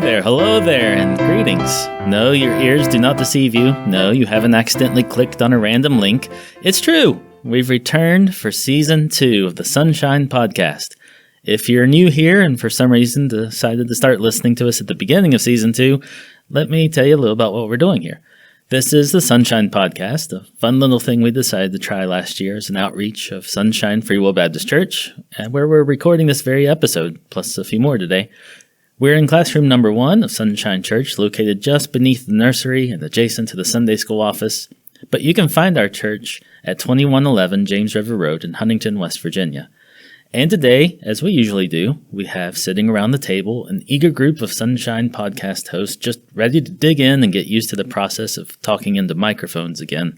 hello there, and greetings. No, your ears do not deceive you. No, you haven't accidentally clicked on a random link. It's true. We've returned for Season 2 of the Sunshine Podcast. If you're new here and for some reason decided to start listening to us at the beginning of Season 2, let me tell you a little about what we're doing here. This is the Sunshine Podcast, a fun little thing we decided to try last year as an outreach of Sunshine Free Will Baptist Church, where we're recording this very episode, plus a few more today. We're in classroom number 1 of Sunshine Church, located just beneath the nursery and adjacent to the Sunday school office. But you can find our church at 2111 James River Road in Huntington, West Virginia. And today, as we usually do, we have sitting around the table an eager group of Sunshine Podcast hosts just ready to dig in and get used to the process of talking into microphones again.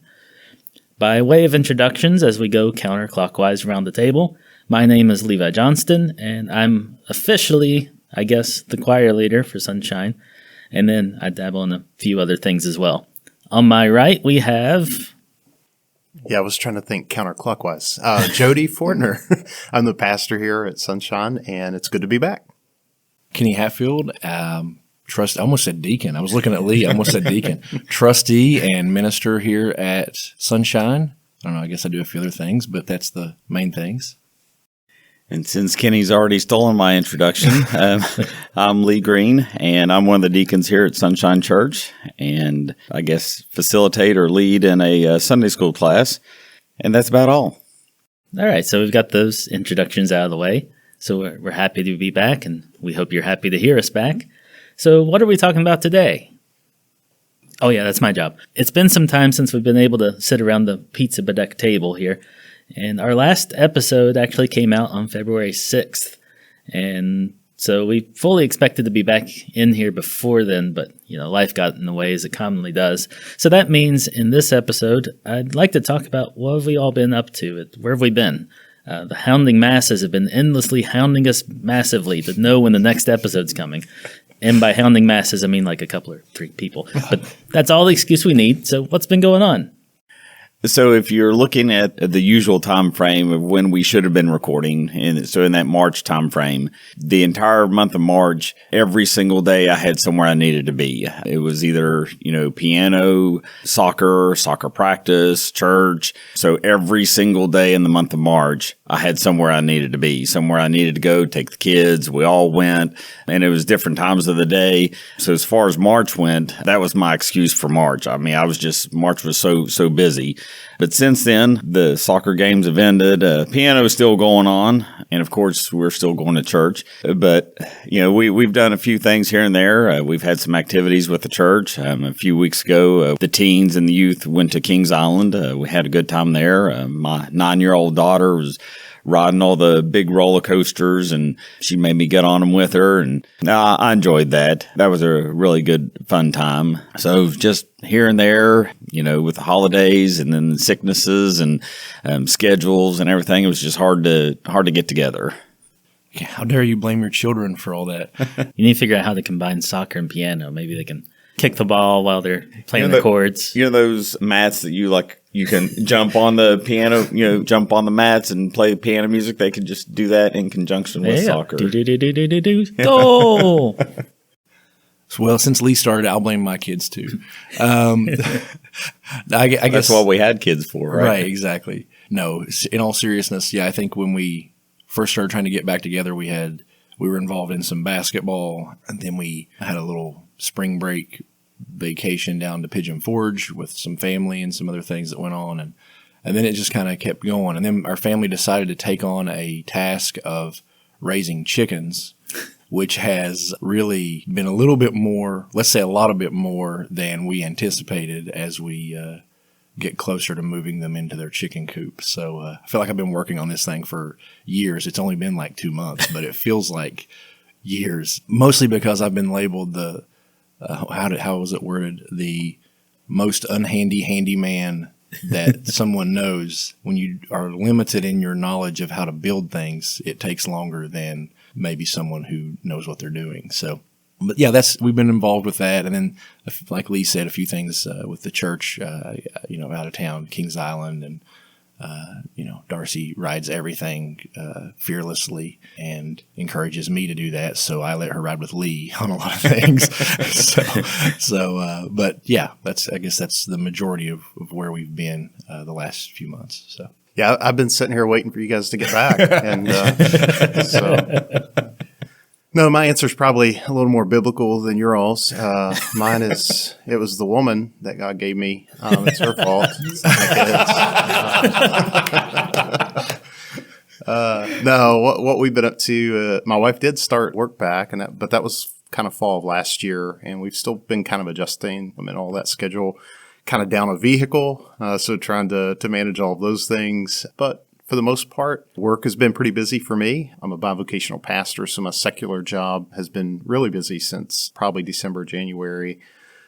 By way of introductions, as we go counterclockwise around the table, my name is Levi Johnston, and I'm officially, I guess, the choir leader for Sunshine, and then I dabble in a few other things as well. On my right, we have... Yeah, I was trying to think counterclockwise. Jody Fortner. I'm the pastor here at Sunshine, and it's good to be back. Kenny Hatfield, I almost said deacon. I was looking at Lee. I almost said deacon. Trustee and minister here at Sunshine. I don't know. I guess I do a few other things, but that's the main things. And since Kenny's already stolen my introduction, I'm Lee Green, and I'm one of the deacons here at Sunshine Church, and I guess facilitate or lead in a Sunday school class, and that's about all. All right, so we've got those introductions out of the way, so we're happy to be back, and we hope you're happy to hear us back. So what are we talking about today? Oh yeah, that's my job. It's been some time since we've been able to sit around the pizza Bedeck table here. And our last episode actually came out on February 6th. And so we fully expected to be back in here before then, but, life got in the way as it commonly does. So that means in this episode, I'd like to talk about what have we all been up to? Where have we been? The hounding masses have been endlessly hounding us massively to know when the next episode's coming. And by hounding masses, I mean like a couple or 3 people. But that's all the excuse we need. So what's been going on? So if you're looking at the usual time frame of when we should have been recording, and so in that March time frame, the entire month of March, every single day I had somewhere I needed to be. It was either, piano, soccer practice, church. So every single day in the month of March, I had somewhere I needed to be, somewhere I needed to go, take the kids. We all went, and it was different times of the day. So as far as March went, that was my excuse for March. I mean, March was so busy. But since then, the soccer games have ended. Piano is still going on. And of course, we're still going to church. But, we've done a few things here and there. We've had some activities with the church. A few weeks ago, the teens and the youth went to Kings Island. We had a good time there. My 9-year-old daughter was riding all the big roller coasters, and she made me get on them with her, and I enjoyed that. That was a really good, fun time. So just here and there, with the holidays and then the sicknesses and schedules and everything, it was just hard to get together. How dare you blame your children for all that? You need to figure out how to combine soccer and piano. Maybe they can kick the ball while they're playing the chords. Those mats that you can jump on the piano, jump on the mats and play piano music. They could just do that in conjunction with soccer. Go! Well, since Lee started, I'll blame my kids too. I guess that's what we had kids for, right? Right, exactly. No, in all seriousness, I think when we first started trying to get back together, we were involved in some basketball, and then we had a little spring break vacation down to Pigeon Forge with some family and some other things that went on, and then it just kind of kept going. And then our family decided to take on a task of raising chickens, which has really been a little bit more, let's say a lot of bit more than we anticipated as we get closer to moving them into their chicken coop. So I feel like I've been working on this thing for years. It's only been like 2 months, but it feels like years, mostly because I've been labeled the how was it worded? The most unhandy handyman that someone knows. When you are limited in your knowledge of how to build things, it takes longer than maybe someone who knows what they're doing. So, but yeah, we've been involved with that. And then, like Lee said, a few things with the church, out of town, Kings Island, and Darcy rides everything fearlessly and encourages me to do that. So I let her ride with Lee on a lot of things. But yeah, I guess that's the majority of where we've been the last few months. So Yeah, I've been sitting here waiting for you guys to get back. And no, my answer is probably a little more biblical than your all's. Mine is, it was the woman that God gave me. It's her fault. It's not my kids. No, what we've been up to, my wife did start work back, but that was kind of fall of last year, and we've still been kind of adjusting all that schedule, kind of down a vehicle, so trying to manage all of those things. But for the most part, work has been pretty busy for me. I'm a bivocational pastor, so my secular job has been really busy since probably December, January.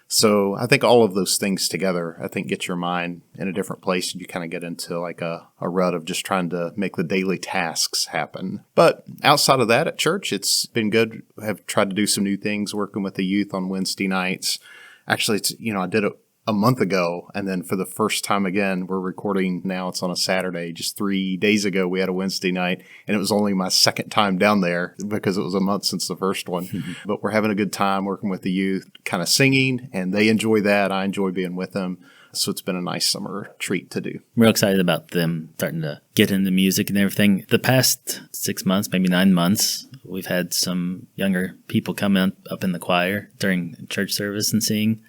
So I think all of those things together, get your mind in a different place, and you kind of get into like a rut of just trying to make the daily tasks happen. But outside of that, at church, it's been good. I have tried to do some new things, working with the youth on Wednesday nights. Actually, I did it a month ago, and then for the first time again, we're recording now. It's on a Saturday. Just 3 days ago, we had a Wednesday night, and it was only my second time down there because it was a month since the first one. But we're having a good time working with the youth, kind of singing, and they enjoy that. I enjoy being with them. So it's been a nice summer treat to do. I'm real excited about them starting to get into music and everything. The past 6 months, maybe 9 months, we've had some younger people come up in the choir during church service and sing.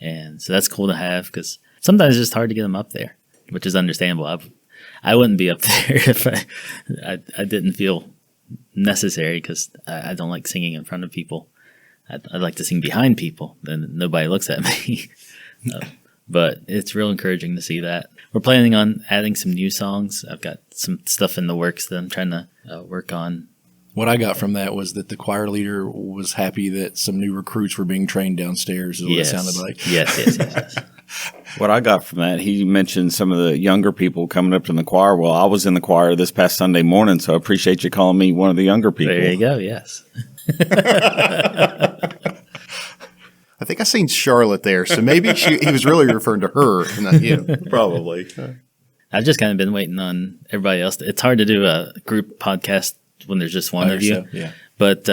And so that's cool to have, because sometimes it's just hard to get them up there, which is understandable. I wouldn't be up there if I didn't feel necessary, because I don't like singing in front of people. I'd like to sing behind people, then nobody looks at me. But it's real encouraging to see that. We're planning on adding some new songs. I've got some stuff in the works that I'm trying to work on. what I got from that was that the choir leader was happy that some new recruits were being trained downstairs, is what it sounded like. Yes. What I got from that, he mentioned some of the younger people coming up in the choir. Well, I was in the choir this past Sunday morning, so I appreciate you calling me one of the younger people. There you go, yes. I think I seen Charlotte there, so maybe he was really referring to her, not you. Probably. I've just kind of been waiting on everybody else. It's hard to do a group podcast when there's just one of you. So, yeah. But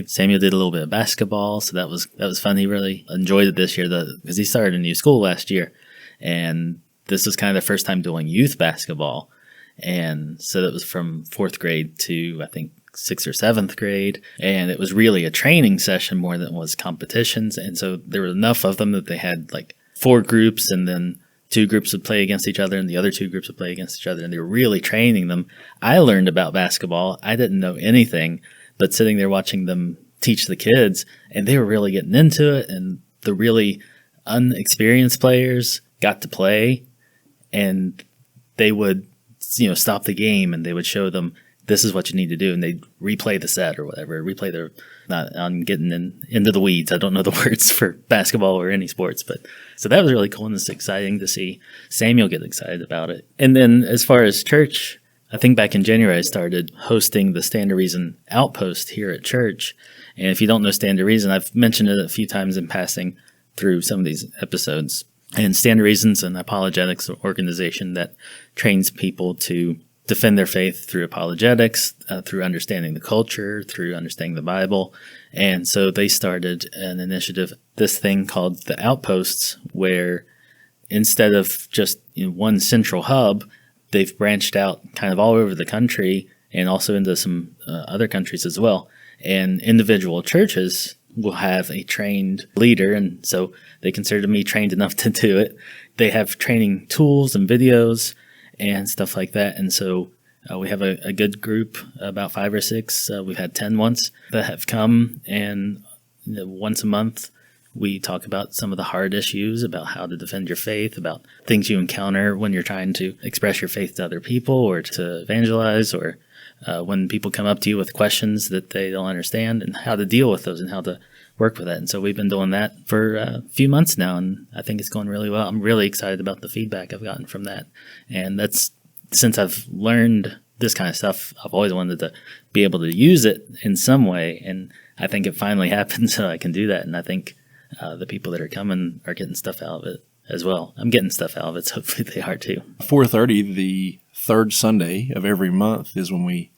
Samuel did a little bit of basketball, so that was fun. He really enjoyed it this year because he started a new school last year, and this was kind of the first time doing youth basketball, and so that was from 4th grade to I think 6th or 7th grade, and it was really a training session more than it was competitions, and so there were enough of them that they had like 4 groups, and then 2 groups would play against each other, and the other 2 groups would play against each other, and they were really training them. I learned about basketball. I didn't know anything, but sitting there watching them teach the kids, and they were really getting into it, and the really unexperienced players got to play, and they would, stop the game, and they would show them, this is what you need to do, and they'd replay the set or whatever, I'm getting into the weeds. I don't know the words for basketball or any sports, but so that was really cool, and it's exciting to see Samuel get excited about it. And then as far as church, I think back in January I started hosting the Stand to Reason Outpost here at church. And if you don't know Stand to Reason, I've mentioned it a few times in passing through some of these episodes. And Stand to Reason's an apologetics organization that trains people to defend their faith through apologetics, through understanding the culture, through understanding the Bible. And so they started an initiative, this thing called the Outposts, where instead of just one central hub, they've branched out kind of all over the country and also into some other countries as well. And individual churches will have a trained leader, and so they consider me trained enough to do it. They have training tools and videos and stuff like that. And so we have a good group, about 5 or 6. We've had 10 once that have come, and once a month we talk about some of the hard issues, about how to defend your faith, about things you encounter when you're trying to express your faith to other people or to evangelize, or when people come up to you with questions that they don't understand, and how to deal with those and how to work with that. And so we've been doing that for a few months now, and I think it's going really well. I'm really excited about the feedback I've gotten from that. And that's, since I've learned this kind of stuff, I've always wanted to be able to use it in some way. And I think it finally happened, so I can do that. And I think the people that are coming are getting stuff out of it as well. I'm getting stuff out of it, so hopefully they are too. 4:30, the third Sunday of every month, is when we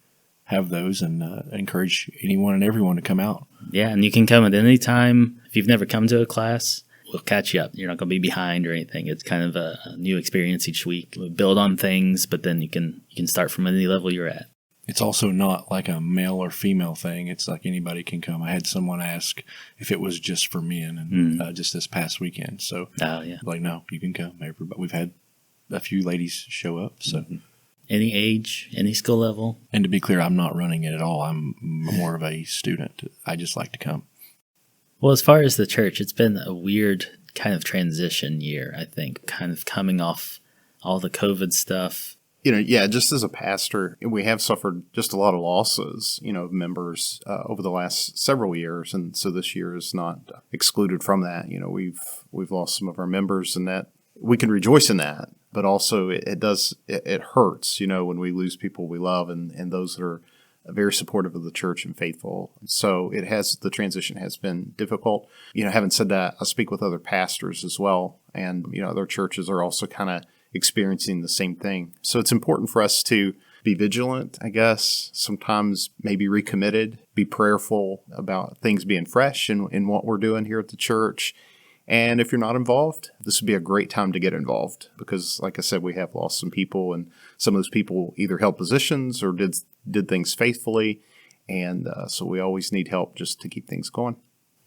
have those, and encourage anyone and everyone to come out. Yeah, and you can come at any time. If you've never come to a class, we'll catch you up. You're not going to be behind or anything. It's kind of a new experience each week. We build on things, but then you can start from any level you're at. It's also not like a male or female thing. It's like anybody can come. I had someone ask if it was just for men, and just this past weekend. So, like, no, you can come. Everybody. We've had a few ladies show up. So, any age, any skill level. And to be clear, I'm not running it at all. I'm more of a student. I just like to come. Well, as far as the church, it's been a weird kind of transition year, I think, kind of coming off all the COVID stuff. Just as a pastor, we have suffered just a lot of losses, of members over the last several years. And so this year is not excluded from that. We've lost some of our members, and that we can rejoice in that. But also it hurts, when we lose people we love and those that are very supportive of the church and faithful. So the transition has been difficult. Having said that, I speak with other pastors as well. And, other churches are also kind of experiencing the same thing. So it's important for us to be vigilant, I guess, sometimes maybe recommitted, be prayerful about things being fresh in what we're doing here at the church. And if you're not involved, this would be a great time to get involved because, like I said, we have lost some people, and some of those people either held positions or did things faithfully. And so we always need help just to keep things going.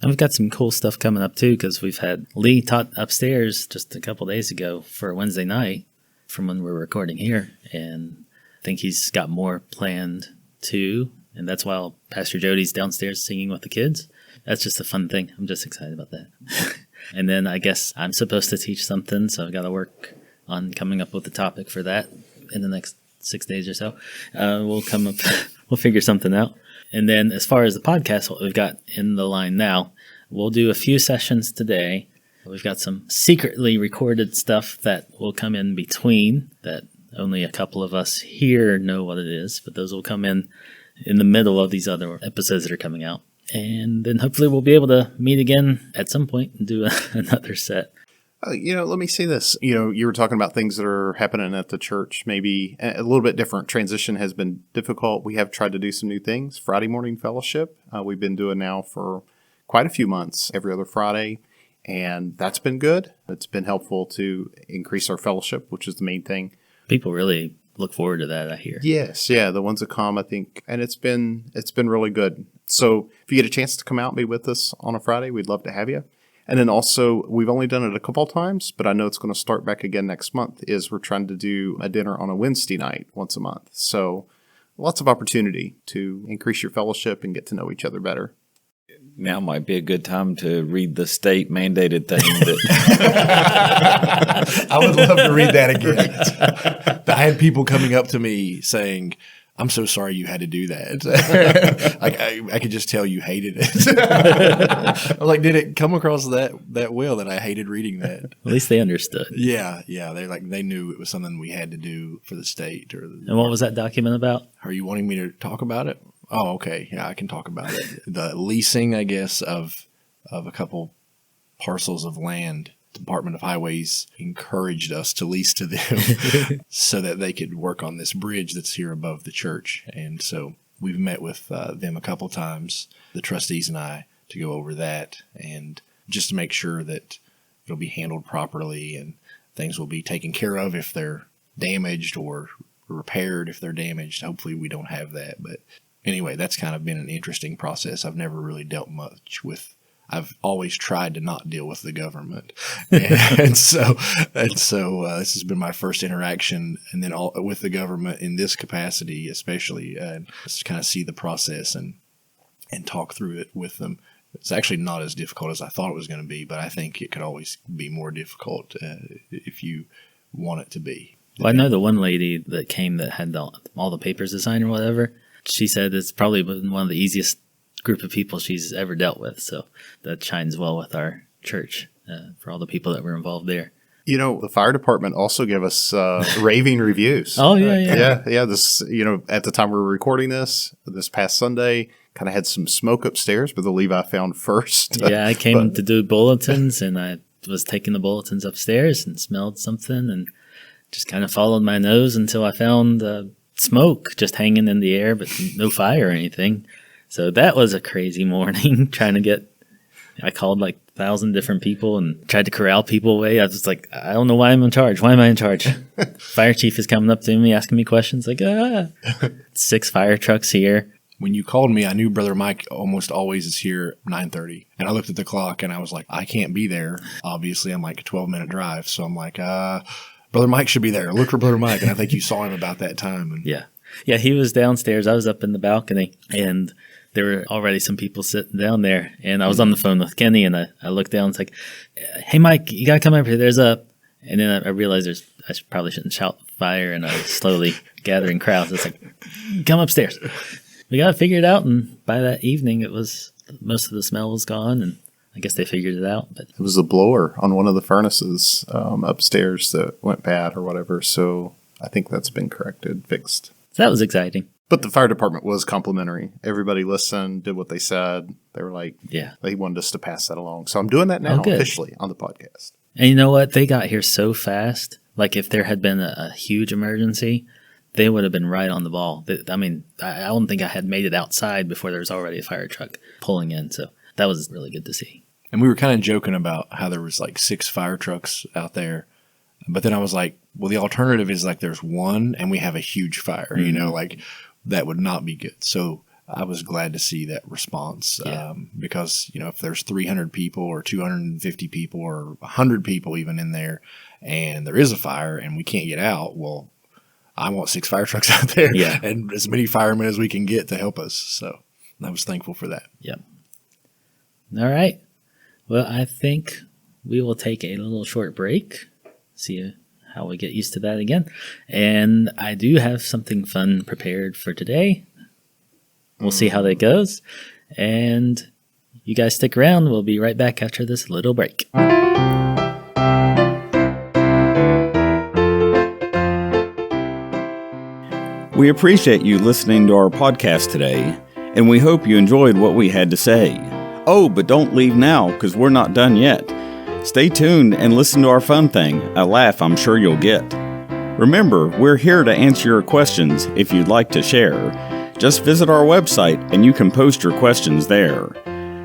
And we've got some cool stuff coming up, too, because we've had Lee taught upstairs just a couple days ago for Wednesday night from when we're recording here. And I think he's got more planned, too. And that's while Pastor Jody's downstairs singing with the kids. That's just a fun thing. I'm just excited about that. And then I guess I'm supposed to teach something, so I've got to work on coming up with a topic for that in the next 6 days or so. We'll figure something out. And then as far as the podcast, what we've got in the line now, we'll do a few sessions today. We've got some secretly recorded stuff that will come in between that only a couple of us here know what it is, but those will come in the middle of these other episodes that are coming out. And then hopefully we'll be able to meet again at some point and do another set. Let me say this. You were talking about things that are happening at the church, maybe a little bit different. Transition has been difficult. We have tried to do some new things. Friday morning fellowship, we've been doing now for quite a few months, every other Friday. And that's been good. It's been helpful to increase our fellowship, which is the main thing. People really look forward to that, I hear. Yes, yeah, the ones that come, I think, and it's been really good. So if you get a chance to come out and be with us on a Friday, we'd love to have you. And then also, we've only done it a couple of times, but I know it's going to start back again next month, is we're trying to do a dinner on a Wednesday night once a month. So lots of opportunity to increase your fellowship and get to know each other better. Now might be a good time to read the state mandated thing. I would love to read that again. I had people coming up to me saying, I'm so sorry you had to do that. I could just tell you hated it. I'm like, did it come across that well that I hated reading that? At least they understood. Yeah. They knew it was something we had to do for the state. And what was that document about? Are you wanting me to talk about it? Oh, okay. Yeah, I can talk about it. The leasing, I guess, of a couple parcels of land. Department of Highways encouraged us to lease to them so that they could work on this bridge that's here above the church. And so we've met with them a couple times, the trustees and I, to go over that and just to make sure that it'll be handled properly and things will be taken care of if they're damaged or repaired if they're damaged. Hopefully we don't have that. But anyway, that's kind of been an interesting process. I've never really dealt much with I've always tried to not deal with the government. And so this has been my first interaction and then with the government in this capacity, especially, just kind of see the process and talk through it with them. It's actually not as difficult as I thought it was going to be, but I think it could always be more difficult if you want it to be. Well, I know the one lady that came that had all the papers to sign or whatever. She said it's probably been one of the easiest group of people she's ever dealt with. So that shines well with our church for all the people that were involved there. The fire department also gave us raving reviews. Oh, yeah. Yeah. This, at the time we were recording this past Sunday, kind of had some smoke upstairs, but the Levi found first. Yeah, I came to do bulletins and I was taking the bulletins upstairs and smelled something and just kind of followed my nose until I found smoke just hanging in the air, but no fire or anything. So that was a crazy morning trying to get, I called like 1,000 different people and tried to corral people away. I was just like, I don't know why I'm in charge. Why am I in charge? Fire chief is coming up to me, asking me questions like, 6 fire trucks here. When you called me, I knew Brother Mike almost always is here at 9:30. And I looked at the clock and I was like, I can't be there. Obviously, I'm like a 12-minute drive. So I'm like, Brother Mike should be there. Look for Brother Mike. And I think you saw him about that time. And Yeah. Yeah, he was downstairs. I was up in the balcony and there were already some people sitting down there. And I was on the phone with Kenny and I looked down and it's like, hey, Mike, you got to come over here. There's a... And then I realized I probably shouldn't shout fire in a slowly gathering crowd. So it's like, come upstairs. We got it figured out, and by that evening, it was most of the smell was gone, and I guess they figured it out. But It was a blower on one of the furnaces upstairs that went bad or whatever. So I think that's been corrected, fixed. so that was exciting. But the fire department was complimentary. Everybody listened, did what they said. They were like, Yeah. they wanted us to pass that along. So I'm doing that now good. officially on the podcast. And you know what? They got here so fast. Like, if there had been a huge emergency, they would have been right on the ball. I mean, I don't think I had made it outside before there was already a fire truck pulling in. So that was really good to see. we were kind of joking about how there was like 6 fire trucks out there. But then I was like, well, the alternative is like there's one and we have a huge fire, you know, like that would not be good. So I was glad to see that response because, you know, if there's 300 people or 250 people or 100 people even in there and there is a fire and we can't get out, well, I want 6 fire trucks out there and as many firemen as we can get to help us. So I was thankful for that. Yep. All right. Well, I think we will take a little short break, see how we get used to that again. And I do have something fun prepared for today. We'll see how that goes. And you guys stick around. We'll be right back after this little break. We appreciate you listening to our podcast today, and we hope you enjoyed what we had to say. Oh, but don't leave now, because we're not done yet. Stay tuned and listen to our fun thing, a laugh I'm sure you'll get. Remember, we're here to answer your questions if you'd like to share. Just visit our website and you can post your questions there.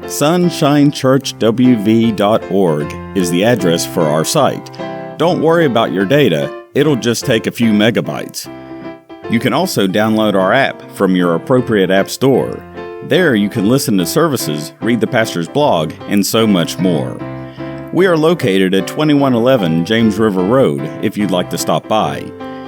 SunshineChurchWV.org is the address for our site. Don't worry about your data, it'll just take a few megabytes. You can also download our app from your appropriate app store. There you can listen to services, read the pastor's blog, and so much more. We are located at 2111 James River Road if you'd like to stop by.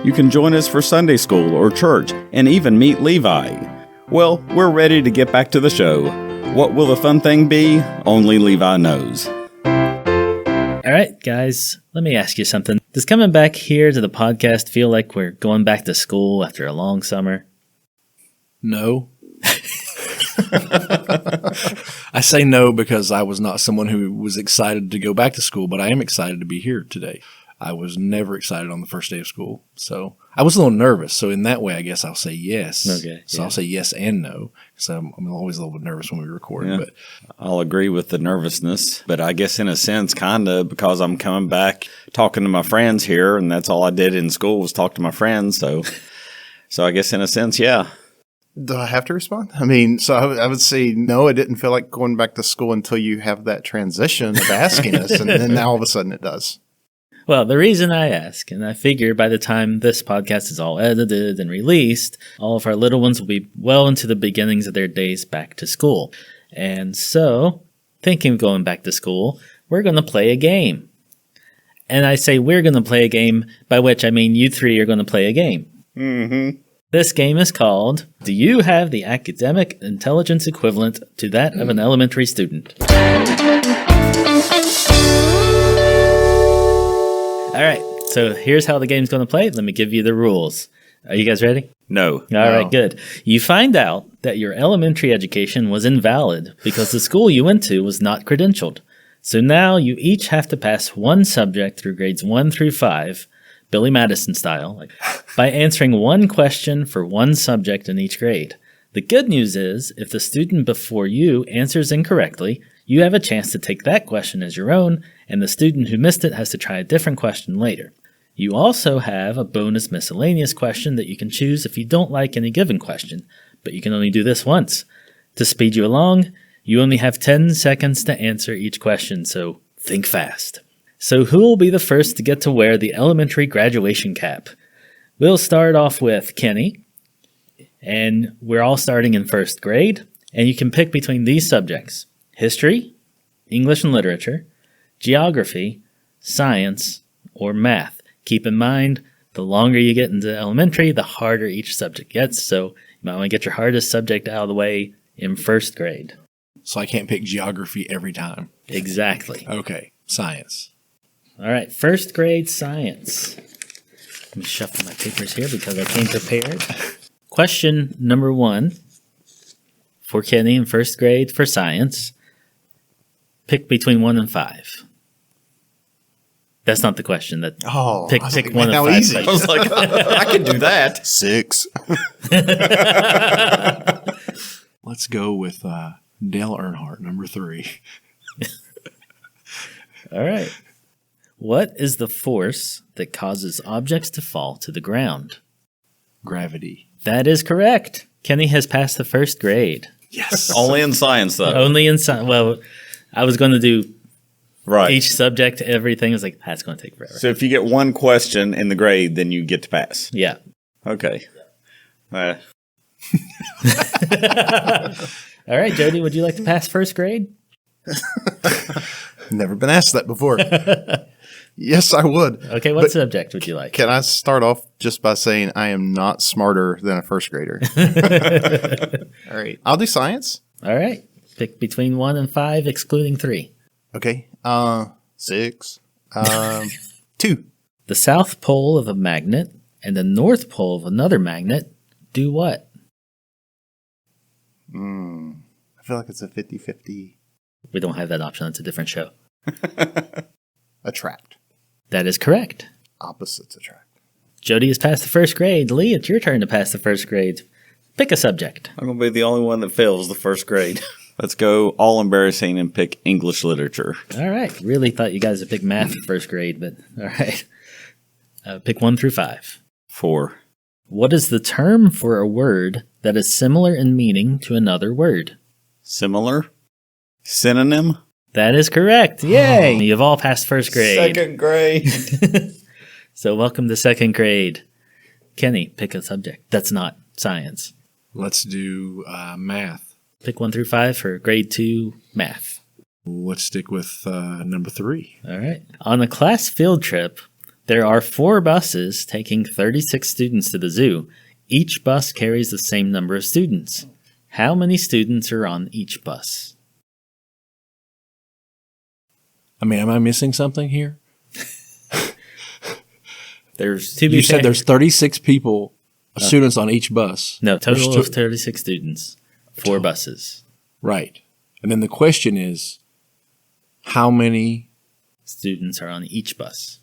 You can join us for Sunday school or church and even meet Levi. Well, we're ready to get back to the show. What will the fun thing be? Only Levi knows. All right, guys, let me ask you something. Does coming back here to the podcast feel like we're going back to school after a long summer? No. I say no because I was not someone who was excited to go back to school, but I am excited to be here today. I was never excited on the first day of school. So I was a little nervous. So in that way, I guess I'll say yes. Okay. So I'll say yes and no. So I'm always a little bit nervous when we record. Yeah. But I'll agree with the nervousness, but I guess in a sense, kind of, because I'm coming back talking to my friends here, and that's all I did in school was talk to my friends. So I guess in a sense, yeah. Do I have to respond? I mean, so I would say no, it didn't feel like going back to school until you have that transition of asking us, and then now all of a sudden it does. Well, the reason I ask, and I figure by the time this podcast is all edited and released, all of our little ones will be well into the beginnings of their days back to school. And so, thinking of going back to school, we're going to play a game. And I say we're going to play a game, by which I mean you three are going to play a game. Mm-hmm. This game is called, Do You Have the Academic Intelligence Equivalent to That of an Elementary Student? All right, so here's how the game's going to play. Let me give you the rules. Are you guys ready? No. All right, good. You find out that your elementary education was invalid because the school you went to was not credentialed. So now you each have to pass one subject through grades 1 through 5, Billy Madison style, by answering one question for one subject in each grade. The good news is, if the student before you answers incorrectly, You have a chance to take that question as your own, and the student who missed it has to try a different question later. You also have a bonus miscellaneous question that you can choose if you don't like any given question, but you can only do this once. To speed you along, you only have 10 seconds to answer each question, so think fast. So who will be the first to get to wear the elementary graduation cap? We'll start off with Kenny, and we're all starting in first grade, and you can pick between these subjects: history, English and literature, geography, science, or math. Keep in mind, the longer you get into elementary, the harder each subject gets, so you might want to get your hardest subject out of the way in first grade. So I can't pick geography every time. Exactly. Okay, science. All right, first grade science. Let me shuffle my papers here because I came prepared. Question number 1 for Kenny in first grade for science. Pick between 1 and 5. That's not the question. That pick one of 5. Easy. I was like, I can do that. 6. Let's go with Dale Earnhardt, number 3. All right. What is the force that causes objects to fall to the ground? Gravity. That is correct. Kenny has passed the first grade. Yes. Only in science, though. Only in science. Well, I was going to do Right. each subject, everything. I was like, that's going to take forever. So if you get one question in the grade, then you get to pass. Yeah. Okay. All right, Jody, would you like to pass first grade? Never been asked that before. Yes, I would. Okay, what subject would you like? Can I start off just by saying I am not smarter than a first grader? All right. I'll do science. All right. Pick between 1 and 5, excluding 3. Okay. 6. 2. The south pole of a magnet and the north pole of another magnet do what? I feel like it's a 50-50 We don't have that option. That's a different show. attract. That is correct. Opposites attract. Jody has passed the first grade. Lee, it's your turn to pass the first grade. Pick a subject. I'm going to be the only one that fails the first grade. Let's go all embarrassing and pick English literature. All right. Really thought you guys would pick math for first grade, but all right. Pick 1 through 5. 4. What is the term for a word that is similar in meaning to another word? Similar? Synonym? That is correct. Yay! You've all passed first grade. Second grade. So welcome to second grade. Kenny, pick a subject that's not science. Let's do math. Pick 1 through 5 for grade 2 math. Let's stick with number 3. All right. On a class field trip, there are 4 buses taking 36 students to the zoo. Each bus carries the same number of students. How many students are on each bus? I mean, am I missing something here? There's You said there's 36 people, students on each bus. no total There's of 36 students, 4 buses. Right. And then the question is, how many? Students are on each bus.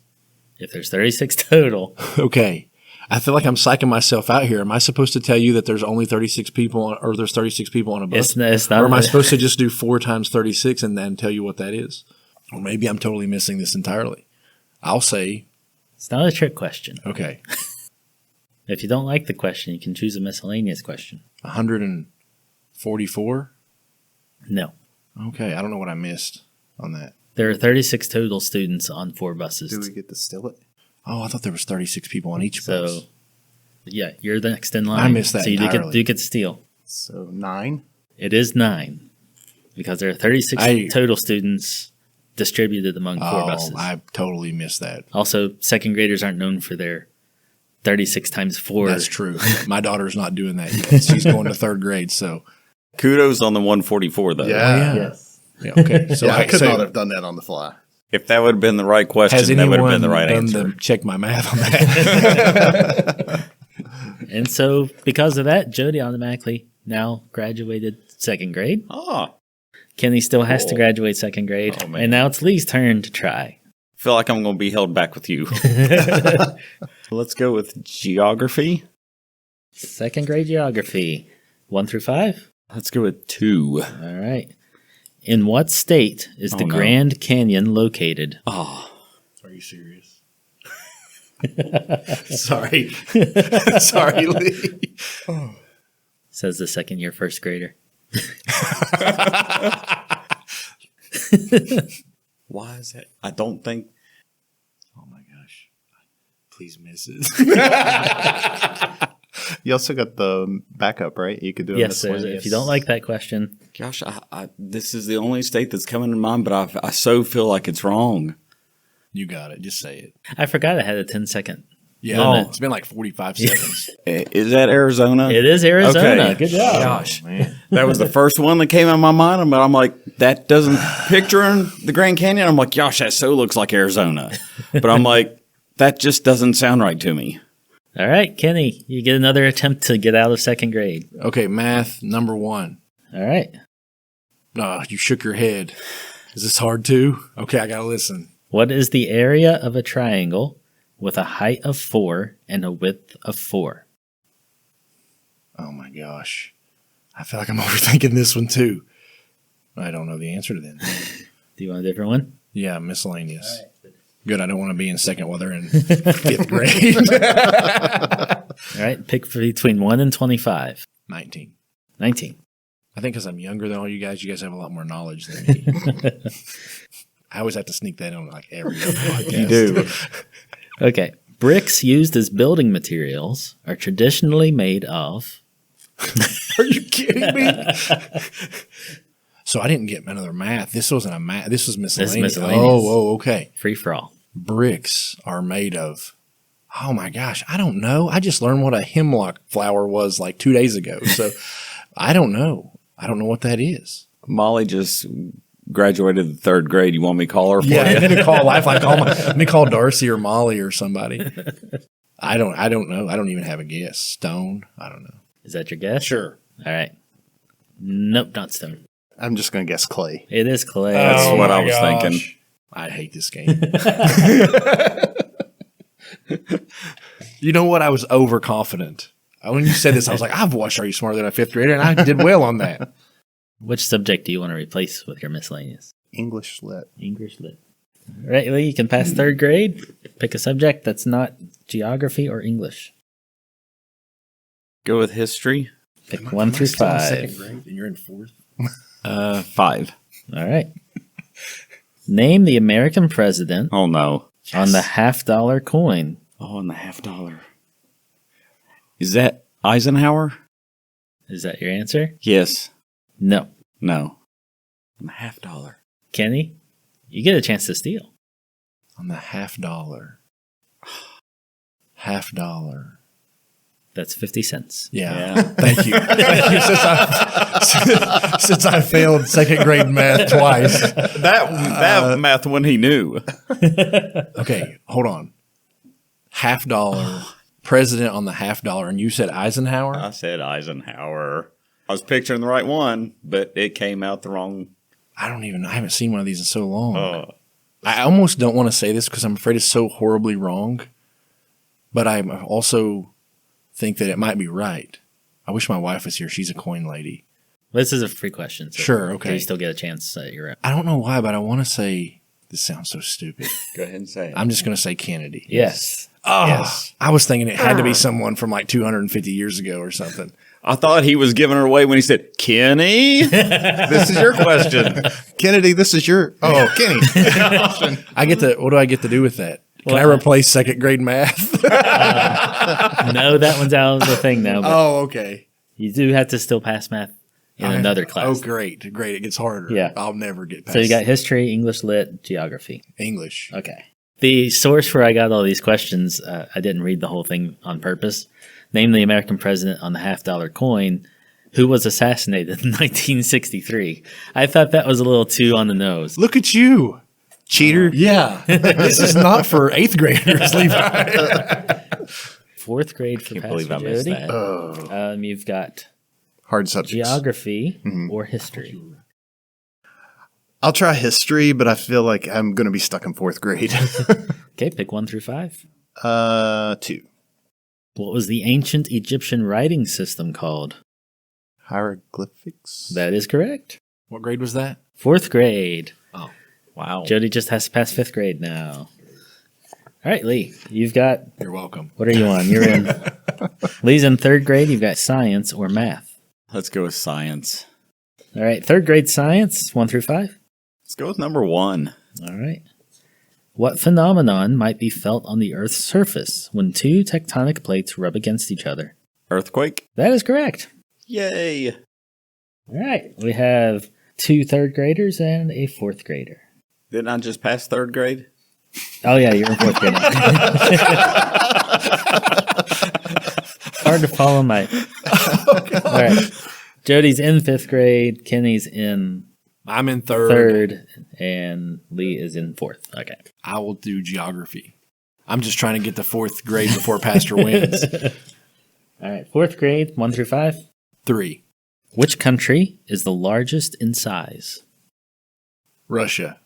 If there's 36 total, Okay. I feel like I'm psyching myself out here. Am I supposed to tell you that there's only 36 people or there's 36 people on a bus? it's not. Or am I supposed to just do 4 times 36 and then tell you what that is? Or maybe I'm totally missing this entirely. I'll say, It's not a trick question. okay, If you don't like the question, you can choose a miscellaneous question. 144? No. Okay, I don't know what I missed on that. There are 36 total students on 4 buses. Do we get to steal it? Oh, I thought there was 36 people on each bus. So, yeah, you're the next in line. I missed that So you entirely. do get to steal. So 9. It is 9 because there are 36 total students distributed among 4 buses. I totally missed that. Also, second graders aren't known for their 36 times 4. That's true. My daughter's not doing that yet. She's going to 3rd grade, so. Kudos on the 144, though. Yeah. Yes. Yeah, okay. So I could so not have done that on the fly. If that would have been the right question, has that would have anyone been the right done answer. check my math on that? And so, because of that, Jody automatically now graduated second grade. Ah, Kenny still has to Cool. graduate second grade. Oh, man. And now it's Lee's turn to try. I feel like I'm going to be held back with you. Let's go with geography. Second grade geography. 1 through 5. Let's go with 2. All right. In what state is the no. Grand Canyon located? Are you serious? Sorry. Sorry, Lee. Says the second-year first grader. Why is that? I don't think. Oh my gosh. Please miss it. You also got the backup, right? You could do a Yes, miscellaneous. if you don't like that question, Gosh, this is the only state that's coming to mind, but I so feel like it's wrong. You got it. Just say it. I forgot I had a 10-second. Yeah. Limit. It's been like 45 seconds. Is that Arizona? It is Arizona. Okay. Good job. Gosh. That was the first one that came in my mind, but I'm like, that doesn't picturing the Grand Canyon. I'm like, gosh, that so looks like Arizona. But I'm like, that just doesn't sound right to me. All right, Kenny, you get another attempt to get out of second grade. Okay, math number 1. All right. You shook your head. Is this hard too? Okay, I got to listen. What is the area of a triangle with a height of 4 and a width of 4? Oh my gosh. I feel like I'm overthinking this one too. I don't know the answer to that. Do you want a different one? Yeah, miscellaneous. Good. I don't want to be in second while they're in 5th grade. All right, pick between 1 and 25. 19. 19. I think because I'm younger than all you guys have a lot more knowledge than me. I always have to sneak that on like every other podcast. You do. Okay. Bricks used as building materials are traditionally made of. Are you kidding me? So I didn't get another math. This wasn't a math. This was miscellaneous. miscellaneous. Okay. Free for all. Bricks are made of. Oh my gosh, I don't know. I just learned what a hemlock flower was like 2 days ago. So I don't know. I don't know what that is. Molly just graduated the 3rd grade. You want me to call her for Yeah, you? I'm gonna call Lifeline. Let me call Darcy or Molly or somebody. I don't know. I don't even have a guess. Stone. I don't know. Is that your guess? Sure. All right. Nope, not stone. I'm just going to guess clay. It is clay. That's Oh what my I was gosh. thinking. I hate this game. You know what? I was overconfident. When you said this, I was like, I've watched Are You Smarter Than a 5th Grader, and I did well on that. Which subject do you want to replace with your miscellaneous? English lit. English lit. All right, Lee, you can pass 3rd grade. Pick a subject that's not geography or English. Go with history. Pick 1 through Still in 5. second grade, and you're in 4th. 5. All right. Name the American president Oh no. on the $50 coin. Oh, and the $50. Is that Eisenhower? Is that your answer? Yes. No. No. On the $50. Kenny, you get a chance to steal. On the $50. $50. That's 50 cents. Yeah. Thank you. Thank you. Since I failed 2nd grade math twice. That math one he knew. Okay, hold on. $50. President on the $50, and you said Eisenhower? I said Eisenhower. I was picturing the right one, but it came out the wrong. I haven't seen one of these in so long. I almost don't want to say this because I'm afraid it's so horribly wrong, but I also think that it might be right. I wish my wife was here. She's a coin lady. This is a free question. So Sure, okay. You still get a chance at your own. I don't know why, but I want to say this sounds so stupid. Go ahead and say it. I'm just going to say Kennedy. Yes. Oh, Yes. I was thinking it had to be someone from like 250 years ago or something. I thought he was giving her away when he said, Kenny, this is your question. Kennedy, this is your. Oh, Kenny. I get to. What do I get to do with that? Can I Well, replace 2nd grade math? No, that one's out of the thing now. But Oh, okay. you do have to still pass math in another class. Oh, great. It gets harder. Yeah. I'll never get past So you got history, English lit, geography. English. Okay. The source where I got all these questions, I didn't read the whole thing on purpose. Name the American president on the $50 coin who was assassinated in 1963. I thought that was a little too on the nose. Look at you. Cheater. Yeah. This is not for 8th graders, Levi. 4th grade for Can't Pastor believe I missed Jody. that. You've got Hard subjects. geography or history. I'll try history, but I feel like I'm going to be stuck in 4th grade. Okay, pick 1 through 5. 2. What was the ancient Egyptian writing system called? Hieroglyphics. That is correct. What grade was that? 4th grade. Oh, Wow. Jody just has to pass 5th grade now. All right, Lee, you've got, you're welcome. what are you on? You're in, Lee's in 3rd grade. You've got science or math. Let's go with science. All right, 3rd grade science, 1 through 5. Let's go with number 1. All right. What phenomenon might be felt on the Earth's surface when 2 tectonic plates rub against each other? Earthquake. That is correct. Yay. All right, we have 2 3rd graders and a 4th grader. Didn't I just pass 3rd grade? Oh, yeah, you're in 4th grade now. Hard to follow my. All right. Jody's in 5th grade. Kenny's in I'm in 3rd. 3rd. And Lee is in 4th. Okay. I will do geography. I'm just trying to get the 4th grade before Pastor wins. All right. 4th grade, 1 through 5. 3. Which country is the largest in size? Russia.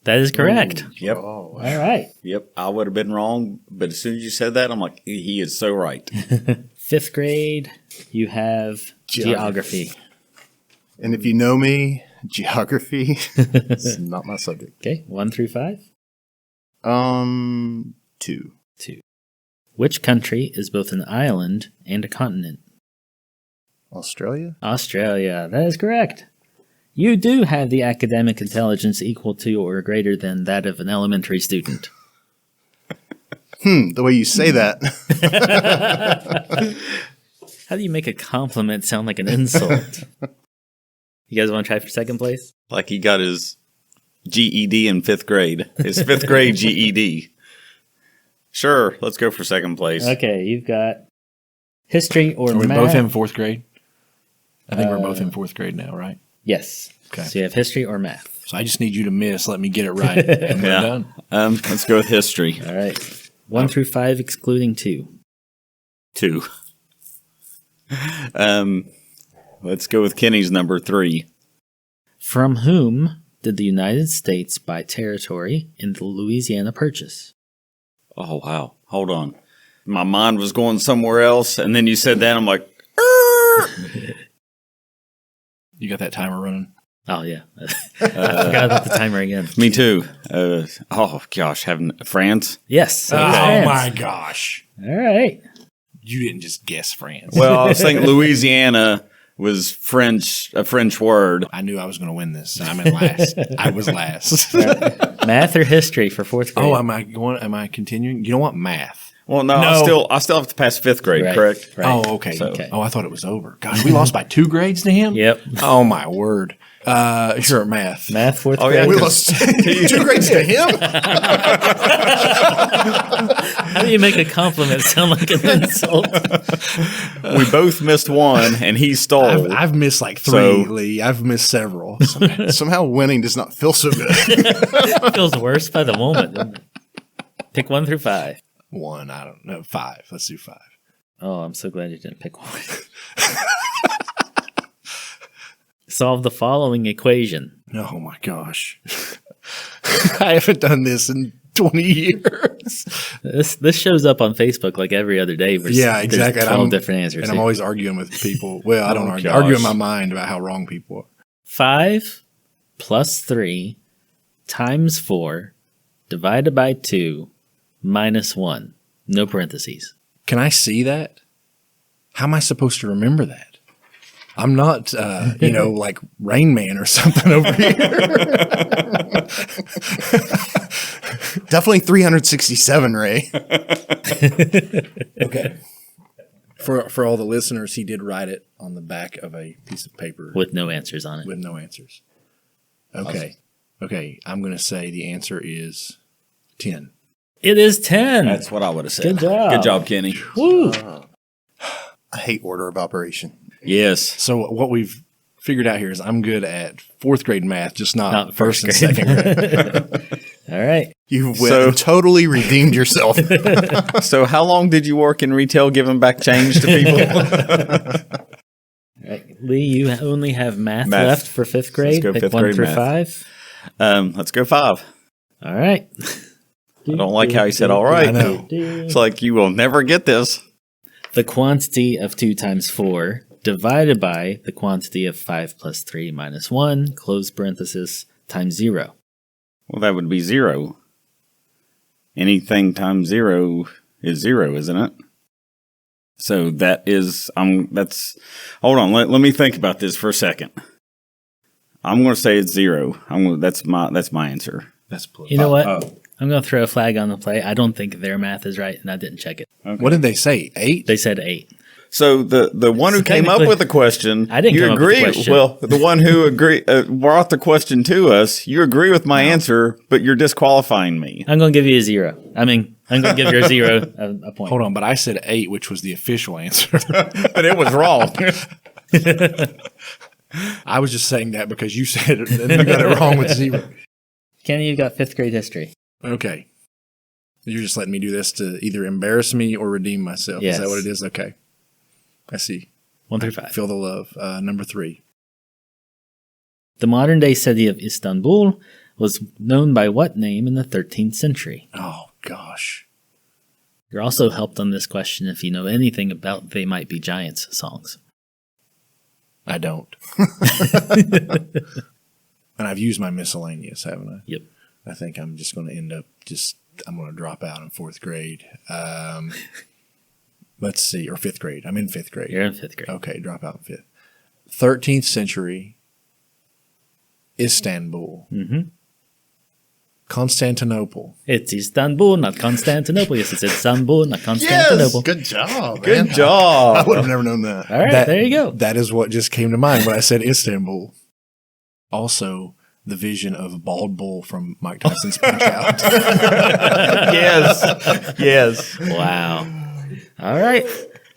That is correct. Yep. Oh, All right. Yep. I would have been wrong, but as soon as you said that, I'm like, he is so right. 5th grade, you have geography. and if you know me, geography is not my subject. Okay. 1 through 5. 2. 2. Which country is both an island and a continent? Australia? Australia. That is correct. You do have the academic intelligence equal to or greater than that of an elementary student. The way you say that. How do you make a compliment sound like an insult? You guys want to try for 2nd place? Like he got his GED in 5th grade. His 5th grade GED. Sure. Let's go for 2nd place. Okay, you've got history or Are we math. both in 4th grade? I think we're both in 4th grade now, right? Yes. Okay. So you have history or math. So I just need you to miss. Let me get it right. And we're Yeah. done. Let's go with history. All right. 1 through 5 excluding 2. 2. Let's go with Kenny's number 3. From whom did the United States buy territory in the Louisiana Purchase? Oh, wow. Hold on. My mind was going somewhere else, and then you said that. I'm like, You got that timer running? Oh, yeah. I forgot about the timer again. me too. Oh, gosh. Having France? Yes. Oh, France. my gosh. All right. You didn't just guess France. Well, I was thinking Louisiana was French, a French word. I knew I was going to win this. I'm in last. I was last. Math or history for 4th grade? Oh, am I continuing? You don't want math. Well, no, I still have to pass 5th grade, Right. correct? Right. Oh, okay. So- Okay. Oh, I thought it was over. Gosh, we lost by 2 grades to him? Yep. Oh, my word. Sure, math. Math 4th Oh, grade. yeah. We lost 2 grades to him? How do you make a compliment sound like an insult? We both missed one, and he stole. I've missed like 3, So- Lee. I've missed several. Somehow winning does not feel so good. It feels worse by the moment. doesn't it? Pick 1 through 5. 1, I don't know. 5. Let's do 5. Oh, I'm so glad you didn't pick 1. Solve the following equation. Oh, my gosh. I haven't done this in 20 years. This shows up on Facebook like every other day. Yeah, exactly. There's 12 different answers. And I'm here. always arguing with people. Well, I don't argue. gosh. I argue in my mind about how wrong people are. 5 plus 3 times 4 divided by 2 minus 1. No parentheses. Can I see that? How am I supposed to remember that? I'm not, like Rain Man or something over here. Definitely 367, Ray. Okay. For all the listeners, he did write it on the back of a piece of paper With no answers on it. with no answers. Okay. Okay. I'm going to say the answer is 10. It is 10. That's what I would have said. Good job. Good job, Kenny. Woo. I hate order of operation. Yes. So what we've figured out here is I'm good at 4th grade math, just not Not first and first second grade. All right. You went So- and totally redeemed yourself. So, how long did you work in retail giving back change to people? All right. Lee, you only have math Math. left for 5th grade. go Pick 5th 1 grade through math. 5. Let's go 5. All right. I don't like how he said all right. I know. It's like you will never get this. The quantity of 2 times 4 divided by the quantity of 5 plus 3 minus 1, close parenthesis, times 0. Well, that would be 0. Anything times 0 is 0, isn't it? So that is, hold on, let me think about this for a second. I'm going to say it's 0. That's my answer. That's You know what? I'm going to throw a flag on the play. I don't think their math is right, and I didn't check it. What did they say? 8? They said 8. So the one who came up with the question, I didn't you come up with agree. the question. Well, the one who brought the question to us, you agree with my answer, but you're disqualifying me. I'm going to give you a 0. I'm going to give your 0 a point. Hold on, but I said 8, which was the official answer. But it was wrong. I was just saying that because you said it and you got it wrong with 0. Kenny, you've got 5th grade history. Okay. You're just letting me do this to either embarrass me or redeem myself. Yes. Is that what it is? Okay. I see. 1 through 5. Feel the love. Number 3. The modern-day city of Istanbul was known by what name in the 13th century? Oh, gosh. You're also helped on this question if you know anything about They Might Be Giants songs. I don't. And I've used my miscellaneous, haven't I? Yep. I think I'm just going to end up I'm going to drop out in 4th grade. Let's see, or 5th grade. I'm in 5th grade. You're in 5th grade. Okay, drop out in 5th. 13th century, Istanbul. Mm-hmm. Constantinople. It's Istanbul, not Constantinople. Yes, it's Istanbul, not Constantinople. Good job. Good man. job. I would have never known that. All right, there you go. That is what just came to mind when I said Istanbul. Also, the vision of a bald bull from Mike Tyson's Punch Out. Yes. Yes. Wow. All right.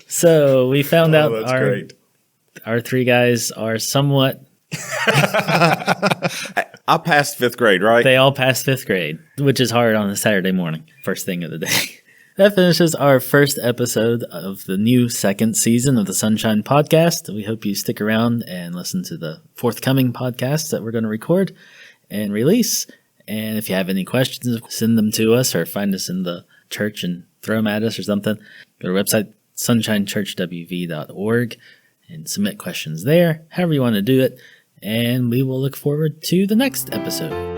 So we found out That's great. our 3 guys are somewhat, I passed 5th grade, right? they all passed 5th grade, which is hard on a Saturday morning, first thing of the day. That finishes our first episode of the new 2nd season of the Sunshine Podcast. We hope you stick around and listen to the forthcoming podcasts that we're going to record and release. And if you have any questions, send them to us or find us in the church and throw them at us or something. Go to our website, sunshinechurchwv.org, and submit questions there, however you want to do it. And we will look forward to the next episode.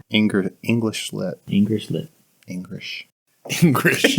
English lit. English lit. English. English.